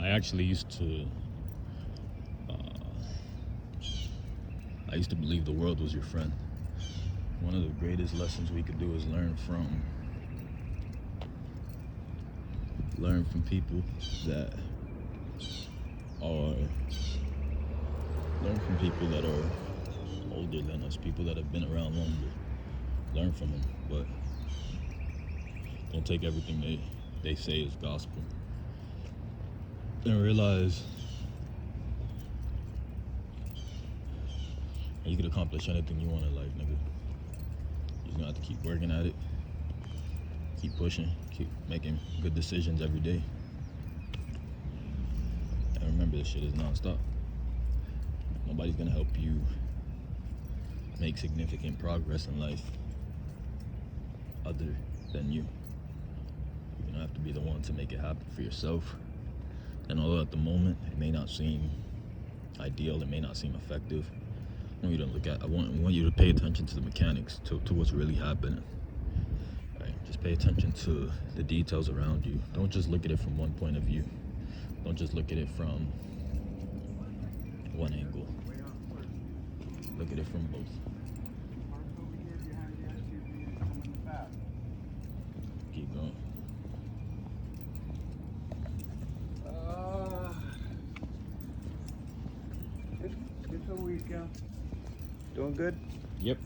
I actually used to believe the world was your friend. One of the greatest lessons we could do is learn from people that are older than us, people that have been around longer. Learn from them, but don't take everything they say as gospel. And realize you could accomplish anything you want in life, nigga. You just gonna have to keep working at it, keep pushing, keep making good decisions every day. And remember, this shit is non-stop. Nobody's gonna help you make significant progress in life other than you. You're gonna have to be the one to make it happen for yourself. And although at the moment it may not seem ideal, it may not seem effective, I want you to pay attention to the mechanics, to what's really happening. Right? Just pay attention to the details around you. Don't just look at it from one point of view. Don't just look at it from one angle. Look at it from both. Keep going. It's a weekend. Doing good? Yep.